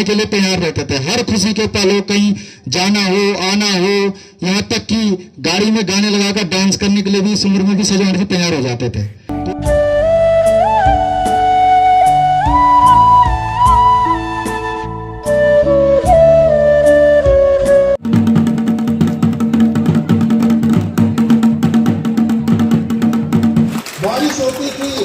के लिए तैयार रहते थे। हर खुशी के पल हो, कहीं जाना हो, आना हो, यहाँ तक कि गाड़ी में गाने लगाकर डांस करने के लिए भी इस उम्र में भी सजवान जी तैयार हो जाते थे। बारिश होती थी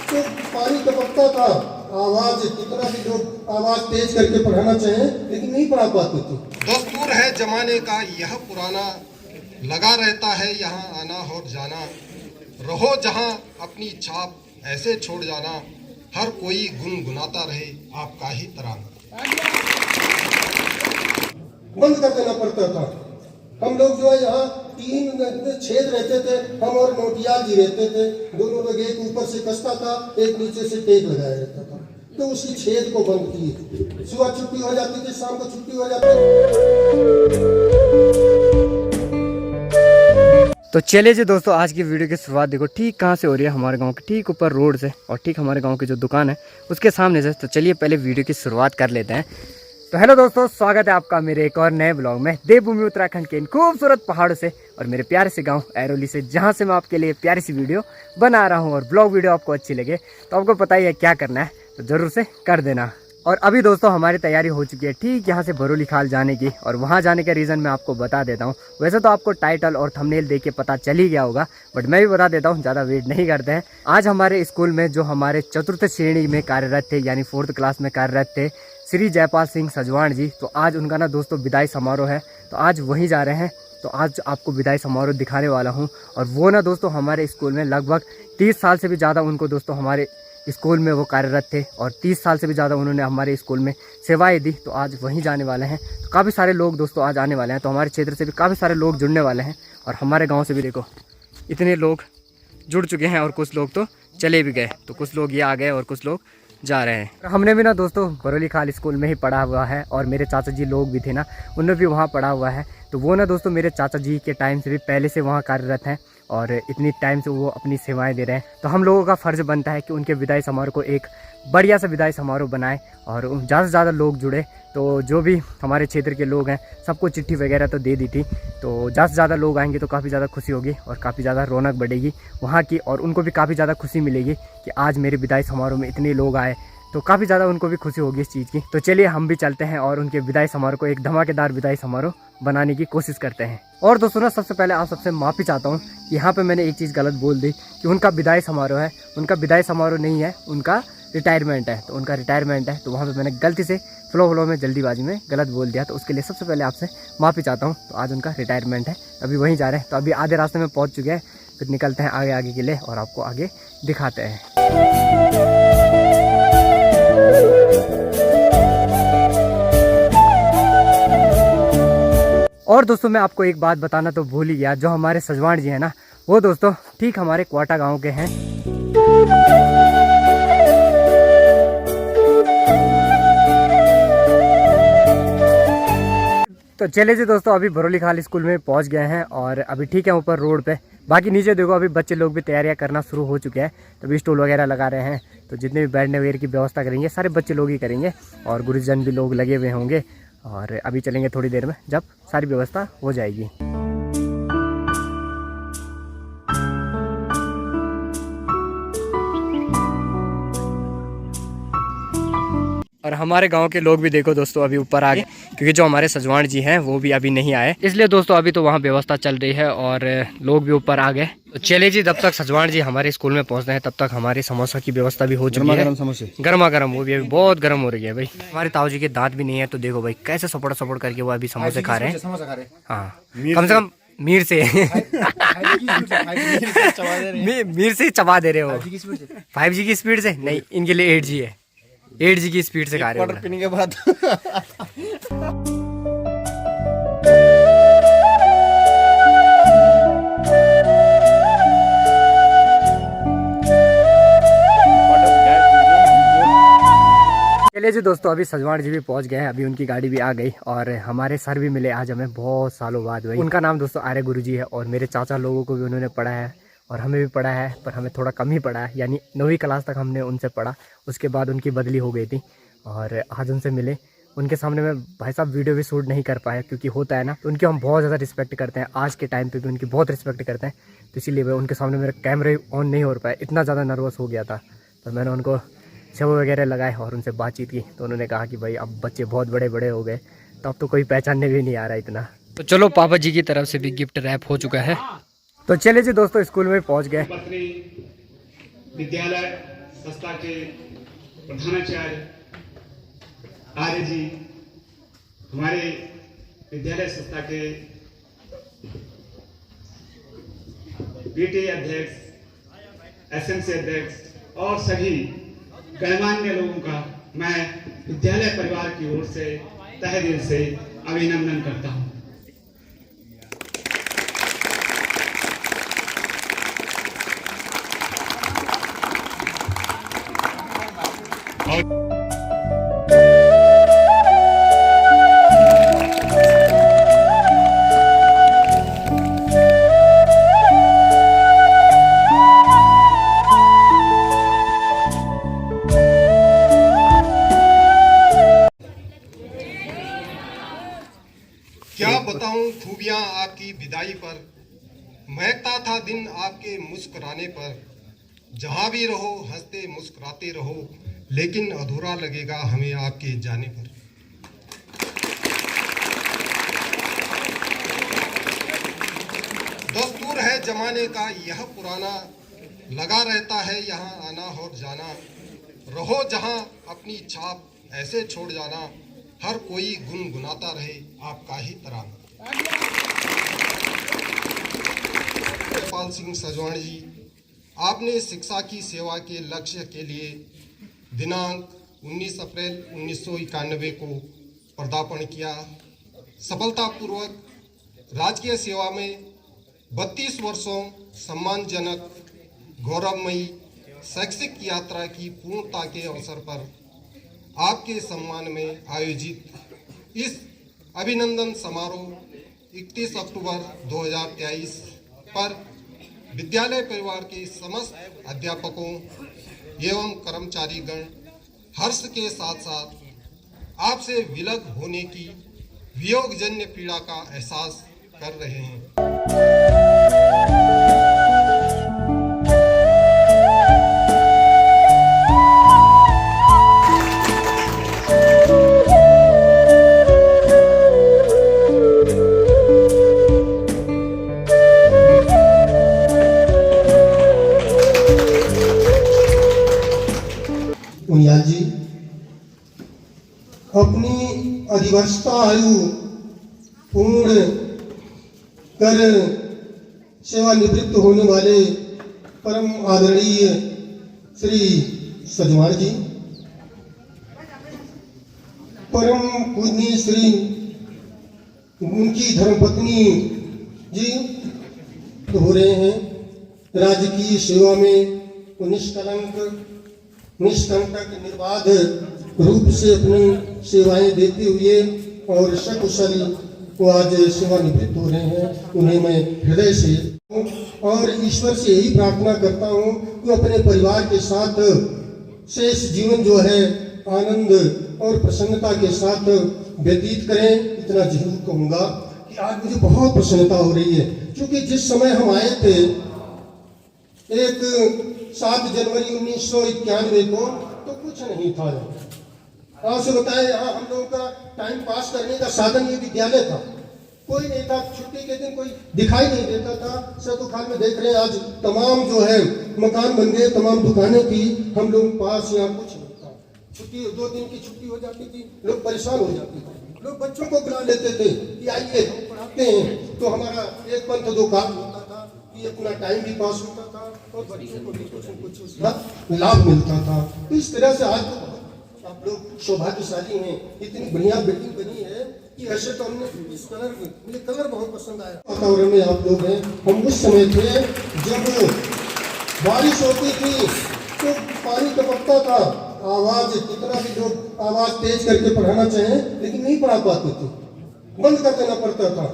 तो पानी टपकता था, आवाज कितना भी लोग आवाज तेज करके पढ़ाना चाहें लेकिन नहीं पढ़ा पाते थे। दस्तूर है जमाने का यह पुराना, लगा रहता है यहाँ आना और जाना। रहो जहाँ अपनी छाप ऐसे छोड़ जाना, हर कोई गुनगुनाता रहे आपका ही तराना। बंद कर देना पड़ता था। हम लोग जो है यहाँ 3 छेद रहते थे, हम और नोटियाल जी रहते थे। दोनों लोग एक ऊपर से कसता था, एक नीचे से टेप लगाया रहता था, तो उसी छेद को बंद किए। सुबह छुट्टी हो जाती थी, शाम को छुट्टी हो जाती थी। तो चलिए जी दोस्तों, आज की वीडियो की शुरुआत देखो ठीक कहाँ से हो रही है, हमारे गांव के ठीक ऊपर रोड से और ठीक हमारे गांव की जो दुकान है उसके सामने से। तो चलिए पहले वीडियो की शुरुआत कर लेते हैं। तो हेलो दोस्तों, स्वागत है आपका मेरे एक और नए ब्लॉग में देवभूमि उत्तराखंड के इन खूबसूरत पहाड़ों से और मेरे प्यारे से गांव ऐरोली से, जहां से मैं आपके लिए प्यारी सी वीडियो बना रहा हूं। और ब्लॉग वीडियो आपको अच्छी लगे तो आपको पता ही है क्या करना है, तो ज़रूर से कर देना। और अभी दोस्तों हमारी तैयारी हो चुकी है ठीक यहाँ से भरोली खाल जाने की, और वहाँ जाने का रीज़न मैं आपको बता देता हूँ। वैसे तो आपको टाइटल और थंबनेल देख के पता चल ही गया होगा, बट मैं भी बता देता हूँ, ज़्यादा वेट नहीं करते हैं। आज हमारे स्कूल में जो हमारे चतुर्थ श्रेणी में कार्यरत थे, यानी 4th क्लास में कार्यरत थे, श्री जयपाल सिंह सजवाण जी, तो आज उनका ना दोस्तों विदाई समारोह है, तो आज वहीं जा रहे हैं। तो आज आपको विदाई समारोह दिखाने वाला हूँ। और वो ना दोस्तों हमारे स्कूल में लगभग 30 साल से भी ज़्यादा उनको दोस्तों हमारे स्कूल में वो कार्यरत थे, और 30 साल से भी ज़्यादा उन्होंने हमारे स्कूल में सेवाएं दी। तो आज वहीं जाने वाले हैं। तो काफ़ी सारे लोग दोस्तों आज आने वाले हैं, तो हमारे क्षेत्र से भी काफ़ी सारे लोग जुड़ने वाले हैं। और हमारे गाँव से भी देखो इतने लोग जुड़ चुके हैं, और कुछ लोग तो चले भी गए, तो कुछ लोग ये आ गए और कुछ लोग जा रहे हैं। हमने भी ना दोस्तों भरोली खाल स्कूल में ही पढ़ा हुआ है, और मेरे चाचा जी लोग भी थे ना, उन्होंने भी वहाँ पढ़ा हुआ है। तो वो ना दोस्तों मेरे चाचा जी के टाइम से भी पहले से वहाँ कार्यरत हैं, और इतनी टाइम से वो अपनी सेवाएं दे रहे हैं। तो हम लोगों का फ़र्ज़ बनता है कि उनके विदाई समारोह को एक बढ़िया सा विदाई समारोह बनाएं, और ज़्यादा से ज़्यादा लोग जुड़े। तो जो भी हमारे क्षेत्र के लोग हैं सबको चिट्ठी वगैरह तो दे दी थी, तो ज़्यादा से ज़्यादा लोग आएंगे तो काफ़ी ज़्यादा खुशी होगी और काफ़ी ज़्यादा रौनक बढ़ेगी वहाँ की, और उनको भी काफ़ी ज़्यादा खुशी मिलेगी कि आज मेरे विदाई समारोह में इतने लोग आए, तो काफ़ी ज़्यादा उनको भी खुशी होगी इस चीज़ की। तो चलिए हम भी चलते हैं और उनके विदाई समारोह को एक धमाकेदार विदाई समारोह बनाने की कोशिश करते हैं। और दोस्तों ना सबसे पहले आप सबसे माफ़ी चाहता हूँ, यहाँ पे मैंने एक चीज़ गलत बोल दी कि उनका विदाई समारोह है। उनका विदाई समारोह नहीं है, उनका रिटायरमेंट है। तो उनका रिटायरमेंट है, तो वहाँ पे मैंने गलती से फ्लो में जल्दीबाजी में गलत बोल दिया, तो उसके लिए सबसे पहले आपसे माफ़ी चाहता हूँ। तो आज उनका रिटायरमेंट है, अभी वहीं जा रहे हैं। तो अभी आधे रास्ते में पहुँच चुके हैं, फिर निकलते हैं आगे के लिए और आपको आगे दिखाते हैं। और दोस्तों मैं आपको एक बात बताना तो भूल ही गया, जो हमारे सजवाण जी हैं ना, वो दोस्तों ठीक हमारे क्वाटा गांव के हैं। तो चले जी दोस्तों, अभी भरोली खाल स्कूल में पहुंच गए हैं, और अभी ठीक है ऊपर रोड पे। बाकी नीचे देखो अभी बच्चे लोग भी तैयारियां करना शुरू हो चुके हैं, तो अभी स्टॉल वगैरह लगा रहे हैं। तो जितने भी बैठने वगैरह की व्यवस्था करेंगे सारे बच्चे लोग ही करेंगे, और गुरुजन भी लोग लगे हुए होंगे। और अभी चलेंगे थोड़ी देर में जब सारी व्यवस्था हो जाएगी। और हमारे गांव के लोग भी देखो दोस्तों अभी ऊपर आ गए, क्योंकि जो हमारे सजवाण जी हैं वो भी अभी नहीं आए, इसलिए दोस्तों अभी तो वहाँ व्यवस्था चल रही है और लोग भी ऊपर आ गए। तो चलिए जी, जब तक सजवाण जी हमारे स्कूल में पहुँचते हैं तब तक हमारी समोसा की व्यवस्था भी हो चुकी है। गर्मा गर्म, वो भी अभी बहुत गर्म हो रही है भाई। हमारे ताऊ जी के दांत भी नहीं है, तो देखो भाई कैसे सपोर्ट करके वो अभी समोसे खा रहे हैं। हाँ, कम से कम मीर से मीर से चबा दे रहे हो। 5G की स्पीड से नहीं, इनके लिए 8G है, 8G की स्पीड से खा रहे हैं पीने के बाद। चलिए जी दोस्तों, अभी सजवाण जी भी पहुंच गए हैं, अभी उनकी गाड़ी भी आ गई, और हमारे सर भी मिले आज हमें बहुत सालों बाद भाई। उनका नाम दोस्तों आर्य गुरुजी है, और मेरे चाचा लोगों को भी उन्होंने पढ़ा है और हमें भी पढ़ा है, पर हमें थोड़ा कम ही पढ़ा है, यानी 9वीं क्लास तक हमने उनसे पढ़ा, उसके बाद उनकी बदली हो गई थी। और आज उनसे मिले, उनके सामने मैं भाई साहब वीडियो भी शूट नहीं कर पाया, क्योंकि होता है ना, तो उनकी हम बहुत ज़्यादा रिस्पेक्ट करते हैं, आज के टाइम पे भी उनकी बहुत रिस्पेक्ट करते हैं। तो इसीलिए मैं उनके सामने मेरा कैमरा ऑन नहीं हो पाया, इतना ज़्यादा नर्वस हो गया था। तो मैंने उनको शव वगैरह लगाए और उनसे बातचीत की, तो उन्होंने कहा कि भाई अब बच्चे बहुत बड़े बड़े हो गए, तो अब तो कोई पहचानने भी नहीं आ रहा इतना। तो चलो पापा जी की तरफ से भी गिफ्ट रैप हो चुका है। तो चलिए जी दोस्तों, स्कूल में पहुँच गए। विद्यालय संस्था के प्रधानाचार्य आर्य जी, हमारे विद्यालय संस्था के पीटीए अध्यक्ष, एसएमसी अध्यक्ष और सभी गणमान्य लोगों का मैं विद्यालय परिवार की ओर से तहे दिल से अभिनंदन करता हूं। क्या बताऊं खूबियां आपकी विदाई पर, महकता था दिन आपके मुस्कुराने पर। जहां भी रहो हंसते मुस्कुराते रहो, लेकिन अधूरा लगेगा हमें आपके जाने पर। दस्तूर है जमाने का यह पुराना, लगा रहता है यहाँ आना और जाना। रहो जहां अपनी छाप ऐसे छोड़ जाना, हर कोई गुनगुनाता रहे आपका ही तराना। पाल सिंह सजवाण जी, आपने शिक्षा की सेवा के लक्ष्य के लिए दिनांक 19 अप्रैल 1991 को पदार्पण किया। सफलतापूर्वक राजकीय सेवा में 32 वर्षों सम्मानजनक गौरवमयी शैक्षिक यात्रा की पूर्णता के अवसर पर आपके सम्मान में आयोजित इस अभिनंदन समारोह 31 अक्टूबर 2023 पर विद्यालय परिवार के समस्त अध्यापकों एवं कर्मचारीगण हर्ष के साथ साथ आपसे विलग होने की वियोगजन्य पीड़ा का एहसास कर रहे हैं। उनियाल जी, अपनी अधिवस्था आयु पूर्ण कर सेवानिवृत्त होने वाले परम आदरणीय श्री सजवाण जी, परम पूजनीय श्री उनकी धर्मपत्नी जी हो रहे हैं। राजकीय सेवा में निष्कंटक निर्बाध रूप से अपनी सेवाएं देते हुए और सकुशल वो आज सेवानिवृत्त हो रहे हैं। उन्हें मैं हृदय से और ईश्वर से यही प्रार्थना करता हूँ कि अपने परिवार के साथ शेष जीवन जो है आनंद और प्रसन्नता के साथ व्यतीत करें। इतना जरूर कहूँगा कि आज मुझे बहुत प्रसन्नता हो रही है, क्योंकि जिस समय हम आए थे एक 7 जनवरी 1991 को, तो कुछ नहीं था। आपसे बताएं, यहाँ हम लोगों का टाइम पास करने का साधन ये विद्यालय था, कोई नहीं था। छुट्टी के दिन कोई दिखाई नहीं देता था। सतुखाल में देख रहे हैं आज तमाम जो है मकान बन गए, तमाम दुकानें थी, हम लोग पास यहाँ कुछ नहीं था। छुट्टी 2 दिन की छुट्टी हो जाती थी, लोग परेशान हो जाते थे। लोग बच्चों को बुला लेते थे कि आइए हम पढ़ाते हैं, तो हमारा एक पंथ 2 काम होता था कि अपना टाइम भी पास होता था और बच्चों को भी कुछ न कुछ उसका लाभ मिलता था। तो इस तरह से आज तो आप लोग सौभाग्यशाली हैं। इतनी बढ़िया बिल्डिंग बनी है कि ऐसे तो हमने इस कलर में, मुझे कलर बहुत पसंद आया। वातावरण में आप लोग हैं। हम उस समय थे जब बारिश होती थी तो पानी टपकता था, आवाज कितना भी लोग आवाज तेज करके पढ़ाना चाहें लेकिन नहीं पढ़ा पाते थे, बंद कर देना पड़ता था।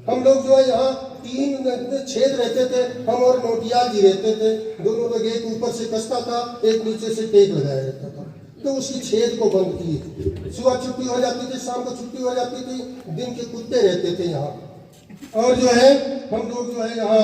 हम लोग जो है यहाँ 3 छेद रहते थे, हम और नोटियाल जी रहते थे। दोनों लोग एक ऊपर से कसता था, एक नीचे से टेक लगाया रहता था। तो उसी छेद को बंद किए। सुबह छुट्टी हो जाती थी, शाम को छुट्टी हो जाती थी, दिन के कुत्ते रहते थे यहाँ। और जो है हम लोग जो है यहाँ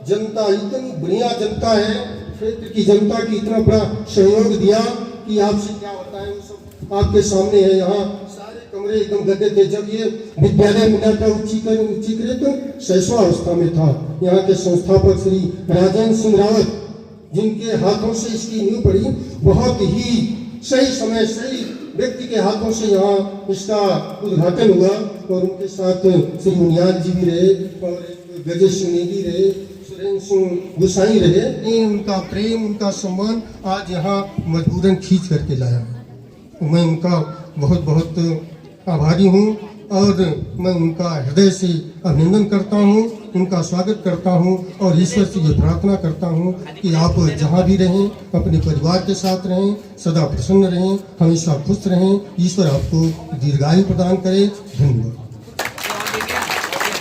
जनता, इतनी बढ़िया जनता है, क्षेत्र की जनता की इतना बड़ा सहयोग दिया कि आपसे क्या होता है वो सब आपके सामने है। यहाँ सारे कमरे एकदम गद्दे थे। जब ये विद्यालय मिला था उच्चीकृत तो शैशवावस्था में था। यहाँ के संस्थापक श्री राजेंद्र सिंह रावत, जिनके हाथों से इसकी नींव पड़ी, बहुत ही सही समय सही व्यक्ति के हाथों से यहाँ इसका उद्घाटन हुआ। और उनके साथ श्री मुनियाल जी भी रहे और गजेश सिंह नेगी रहे, सुरेंद्र सिंह गुसाई रहे। ये उनका प्रेम, उनका सम्मान आज यहाँ मजबूरन खींच करके लाया। मैं उनका बहुत बहुत आभारी हूँ और मैं उनका हृदय से अभिनंदन करता हूँ, उनका स्वागत करता हूँ और ईश्वर से ये प्रार्थना करता हूँ कि आप जहाँ भी रहें अपने परिवार के साथ रहें, सदा प्रसन्न रहें, हमेशा खुश रहें। ईश्वर आपको दीर्घायु प्रदान करे। धन्यवाद।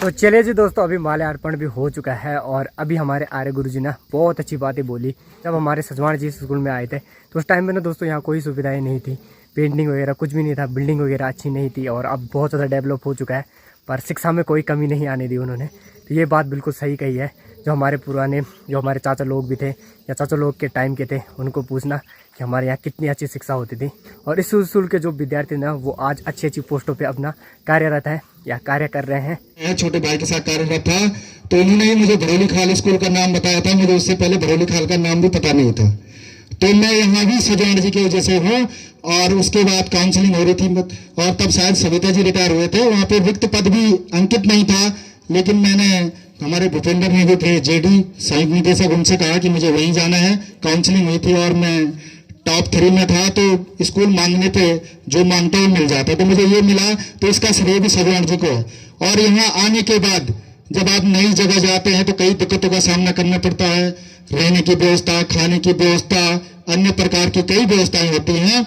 तो चलिए जी दोस्तों, अभी माल्यार्पण भी हो चुका है और अभी हमारे आर्य गुरु जी ने बहुत अच्छी बातें बोली। जब हमारे सजवाण जी स्कूल में आए थे तो उस टाइम में ना दोस्तों यहाँ कोई सुविधाएं नहीं थी, पेंटिंग वगैरह कुछ भी नहीं था, बिल्डिंग वगैरह अच्छी नहीं थी और अब बहुत ज़्यादा डेवलप हो चुका है, पर शिक्षा में कोई कमी नहीं आने दी उन्होंने। तो ये बात बिल्कुल सही कही है। जो हमारे पुराने, जो हमारे चाचा लोग भी थे या चाचा लोग के टाइम के थे, उनको पूछना कि हमारे यहाँ कितनी अच्छी शिक्षा होती थी। और इस स्कूल के जो विद्यार्थी ना वो आज अच्छी अच्छी पोस्टों पे अपना कार्यरत है या कार्य कर रहे हैं। मैं छोटे भाई के साथ कार्यरत था तो उन्होंने ही मुझे भरोली खाल स्कूल का नाम बताया था। मुझे उससे पहले भरोली खाल का नाम भी पता नहीं था। तो मैं यहाँ भी सजवाण जी की वजह से हूँ। और उसके बाद काउंसलिंग हो रही थी और तब शायद सविता जी रिटायर हुए थे। वहाँ पे रिक्त पद भी अंकित नहीं था, लेकिन मैंने, हमारे भूपेंद्र जी भी थे जेडी संयुक्त निदेशक, उनसे कहा कि मुझे वहीं जाना है। काउंसलिंग हुई थी और मैं टॉप 3 में था। तो स्कूल मांगने पे जो मांगता है मिल जाता, तो मुझे ये मिला। तो इसका श्रेय भी सजवाण जी को। और यहाँ आने के बाद जब आप नई जगह जाते हैं तो कई दिक्कतों का सामना करना पड़ता है। रहने की व्यवस्था, खाने की व्यवस्था, अन्य प्रकार की कई व्यवस्थाएं होती हैं।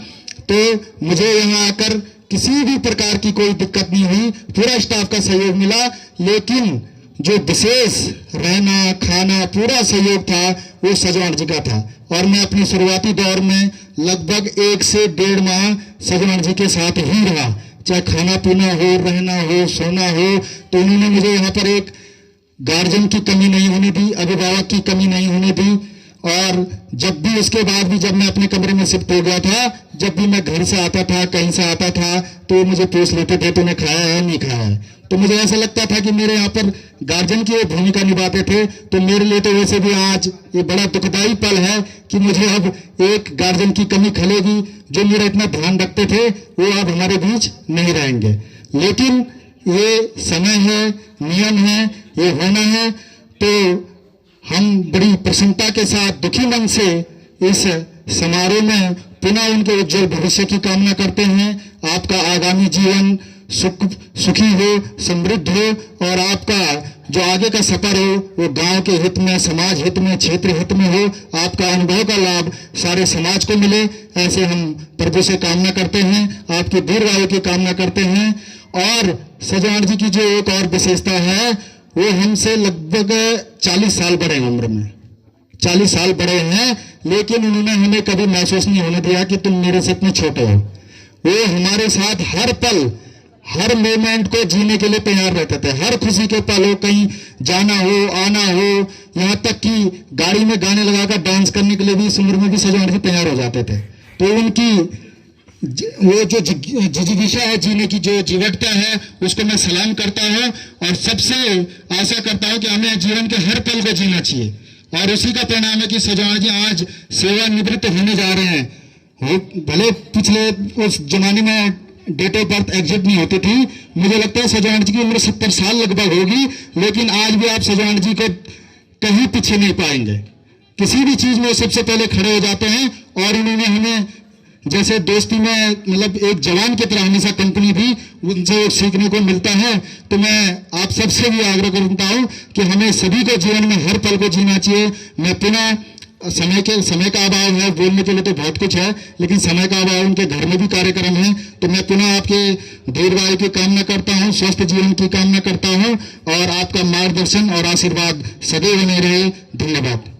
तो मुझे यहाँ आकर किसी भी प्रकार की कोई दिक्कत नहीं हुई, पूरा स्टाफ का सहयोग मिला। लेकिन जो विशेष रहना, खाना, पूरा सहयोग था वो सजवाण जी का था। और मैं अपनी शुरुआती दौर में लगभग 1 से 1.5 माह सजवाण जी के साथ ही रहा। चाहे खाना पीना हो, रहना हो, सोना हो, तो उन्होंने मुझे यहाँ पर एक गार्जियन की कमी नहीं होने दी, अभिभावक की कमी नहीं होने दी। और जब भी, उसके बाद भी जब मैं अपने कमरे में शिफ्ट हो गया था, जब भी मैं घर से आता था, कहीं से आता था, तो मुझे पूछ लेते थे तूने खाया है नहीं खाया है। तो मुझे ऐसा लगता था कि मेरे यहाँ पर गार्जियन की भूमिका निभाते थे। तो मेरे लिए तो वैसे भी आज ये बड़ा दुखदायी पल है कि मुझे अब एक गार्जियन की कमी खलेगी। जो मेरा इतना ध्यान रखते थे वो अब हमारे बीच नहीं रहेंगे। लेकिन ये समय है, नियम है, ये होना है। तो हम बड़ी प्रसन्नता के साथ, दुखी मन से इस समारोह में पुनः उनके उज्जवल भविष्य की कामना करते हैं। आपका आगामी जीवन सुखी हो, समृद्ध हो और आपका जो आगे का सफर हो वो गांव के हित में, समाज हित में, क्षेत्र हित में हो। आपका अनुभव का लाभ सारे समाज को मिले, ऐसे हम प्रभु से कामना करते हैं। आपकी दीर्घायु की कामना करते हैं। और सजवाण जी की जो एक और विशेषता है, वो हमसे लगभग 40 साल बड़े हैं, उम्र में 40 साल बड़े हैं। लेकिन उन्होंने हमें कभी महसूस नहीं होने दिया कि तुम मेरे से इतने छोटे हो। वो हमारे साथ हर पल, हर मोमेंट को जीने के लिए तैयार रहते थे। हर खुशी के पल हो, कहीं जाना हो, आना हो, यहाँ तक कि गाड़ी में गाने लगाकर डांस करने के लिए भी इस उम्र में भी सजवाण जी तैयार हो जाते थे। तो उनकी वो जो जिज्ञासा है, जीने की जो जीवटता है, उसको मैं सलाम करता हूँ। और सबसे आशा करता हूँ कि हमें जीवन के हर पल को जीना चाहिए। और उसी का परिणाम है कि सजवाण जी आज सेवानिवृत्त होने जा रहे हैं। भले पिछले उस जमाने में डेट ऑफ बर्थ एग्जिट नहीं होती थी, मुझे लगता है सजवाण जी की उम्र 70 साल लगभग होगी। लेकिन आज भी आप सजवाण जी को कहीं पीछे नहीं पाएंगे। किसी भी चीज में सबसे पहले खड़े हो जाते हैं। और उन्होंने हमें जैसे दोस्ती में, मतलब एक जवान की तरह हमेशा कंपनी दी, उनसे सीखने को मिलता है। तो मैं आप सबसे भी आग्रह करता हूँ कि हमें सभी को जीवन में हर पल को जीना चाहिए। मैं पुनः समय का अभाव है, बोलने के लिए तो बहुत कुछ है, लेकिन समय का अभाव, उनके घर में भी कार्यक्रम है। तो मैं पुनः आपके दीर्घायु की कामना करता हूँ, स्वस्थ जीवन की कामना करता हूँ और आपका मार्गदर्शन और आशीर्वाद सदैव बने रहे। धन्यवाद।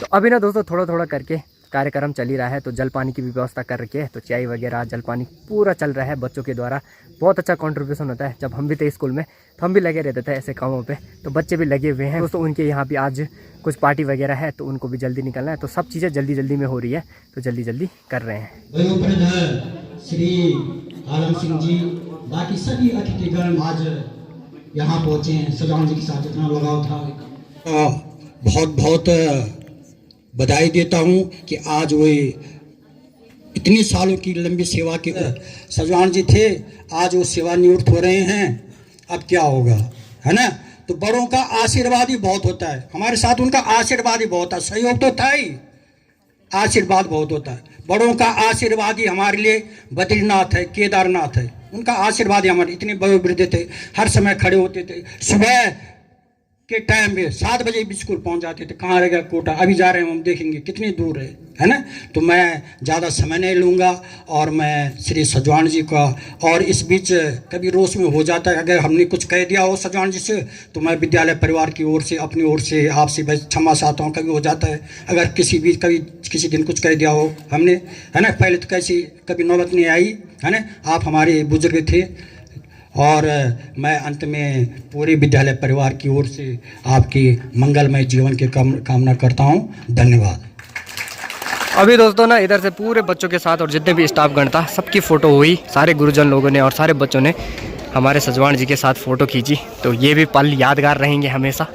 तो अभी ना दोस्तों थोड़ा थोड़ा करके कार्यक्रम चल ही रहा है, तो जल पानी की भी व्यवस्था कर रखी है। तो चाय वगैरह जल पानी पूरा चल रहा है बच्चों के द्वारा। बहुत अच्छा कंट्रीब्यूशन होता है। जब हम भी थे स्कूल में तो हम भी लगे रहते थे ऐसे कामों पे, तो बच्चे भी लगे हुए हैं दोस्तों। उनके यहाँ भी आज कुछ पार्टी वगैरह है, तो उनको भी जल्दी निकलना है। तो सब चीज़ें जल्दी जल्दी में हो रही है, तो जल्दी जल्दी कर रहे हैं। वयोवृद्ध श्री आलम सिंह जी, बाकी सभी अतिथिगण आज यहाँ पहुँचे हैं। सजान जी के साथ जितना लगाव था, बहुत बहुत बधाई देता हूँ कि आज वो इतनी सालों की लंबी सेवा के सजवान जी थे, आज वो सेवानिवृत्त हो रहे हैं। अब क्या होगा, है ना। तो बड़ों का आशीर्वाद ही बहुत होता है। हमारे साथ उनका आशीर्वाद ही बहुत है, सहयोग तो था ही, आशीर्वाद बहुत होता है। बड़ों का आशीर्वाद ही हमारे लिए बद्रीनाथ है, केदारनाथ है। उनका आशीर्वाद ही हमारे, इतने वयोवृद्ध थे, हर समय खड़े होते थे। सुबह के टाइम में 7 बजे भी स्कूल पहुंच जाते थे। कहाँ रह गया कोटा, अभी जा रहे हैं, हम देखेंगे कितनी दूर है ना। तो मैं ज़्यादा समय नहीं लूँगा और मैं श्री सजवान जी का, और इस बीच कभी रोष में हो जाता है, अगर हमने कुछ कह दिया हो सजवान जी से, तो मैं विद्यालय परिवार की ओर से, अपनी ओर से आपसे बस क्षमा चाहता हूँ। कभी हो जाता है, अगर कभी किसी दिन कुछ कह दिया हो हमने, है ना। पहले तो कैसी कभी नौबत नहीं आई, है ना। आप हमारे बुजुर्ग थे, और मैं अंत में पूरे विद्यालय परिवार की ओर से आपकी मंगलमय जीवन की कामना करता हूँ। धन्यवाद। अभी दोस्तों ना इधर से पूरे बच्चों के साथ और जितने भी स्टाफगण था सबकी फ़ोटो हुई। सारे गुरुजन लोगों ने और सारे बच्चों ने हमारे सजवान जी के साथ फ़ोटो खींची। तो ये भी पल यादगार रहेंगे हमेशा।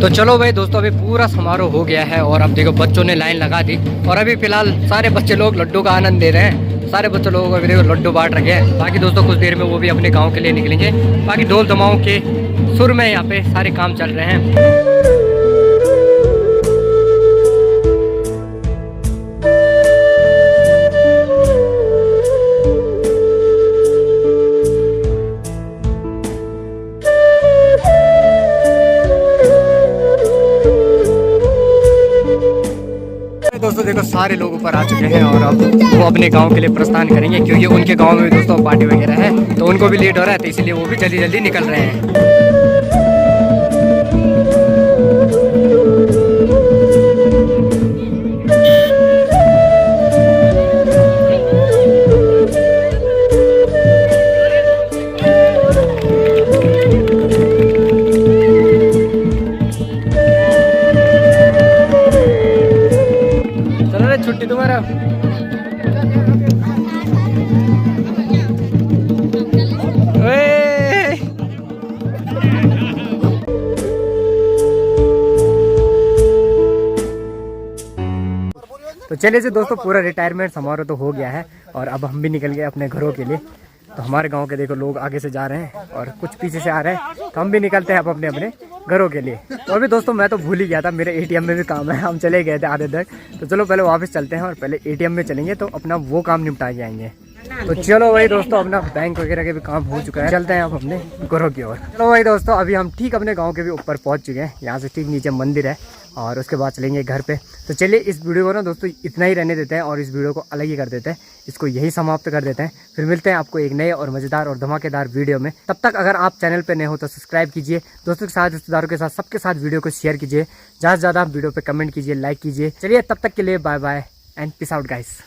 तो चलो भाई दोस्तों, अभी पूरा समारोह हो गया है और अब देखो बच्चों ने लाइन लगा दी और अभी फिलहाल सारे बच्चे लोग लड्डू का आनंद ले रहे हैं। सारे बच्चे लोगों को अभी देखो लड्डू बांट रखे हैं। बाकी दोस्तों कुछ देर में वो भी अपने गांव के लिए निकलेंगे। बाकी ढोल धमाओं के सुर में यहाँ पे सारे काम चल रहे हैं। दोस्तों देखो सारे लोग ऊपर आ चुके हैं और अब वो अपने गांव के लिए प्रस्थान करेंगे, क्योंकि उनके गांव में भी दोस्तों पार्टी वगैरह है, तो उनको भी लेट हो रहा है, तो इसलिए वो भी जल्दी जल्दी निकल रहे हैं। छुट्टी तुम्हारा तो चलिए से दोस्तों, पूरा रिटायरमेंट समारोह तो हो गया है और अब हम भी निकल गए अपने घरों के लिए। तो हमारे गांव के देखो लोग आगे से जा रहे हैं और कुछ पीछे से आ रहे हैं, तो हम भी निकलते हैं अब अपने अपने घरों के लिए। तो अभी दोस्तों मैं तो भूल ही गया था, मेरे एटीएम में भी काम है, हम चले गए थे आधे तक। तो चलो पहले वापस चलते हैं और पहले एटीएम में चलेंगे, तो अपना वो काम निपटा के आएंगे। तो चलो भाई दोस्तों, अपना बैंक वगैरह के भी काम हो चुका है, चलते हैं अब अपने घरों की ओर। चलो भाई दोस्तों, अभी हम ठीक अपने गांव के भी ऊपर पहुंच चुके हैं। यहाँ से ठीक नीचे मंदिर है और उसके बाद चलेंगे घर पे। तो चलिए इस वीडियो को ना दोस्तों इतना ही रहने देते हैं और इस वीडियो को अलग ही कर देते हैं, इसको यही समाप्त कर देते हैं। फिर मिलते हैं आपको एक नए और मज़ेदार और धमाकेदार वीडियो में। तब तक अगर आप चैनल पे नए हो तो सब्सक्राइब कीजिए, दोस्तों के साथ, रिश्तेदारों के साथ, सबके साथ वीडियो को शेयर कीजिए, ज़्यादा से ज़्यादा वीडियो पे कमेंट कीजिए, लाइक कीजिए। चलिए तब तक के लिए bye bye and peace out guys.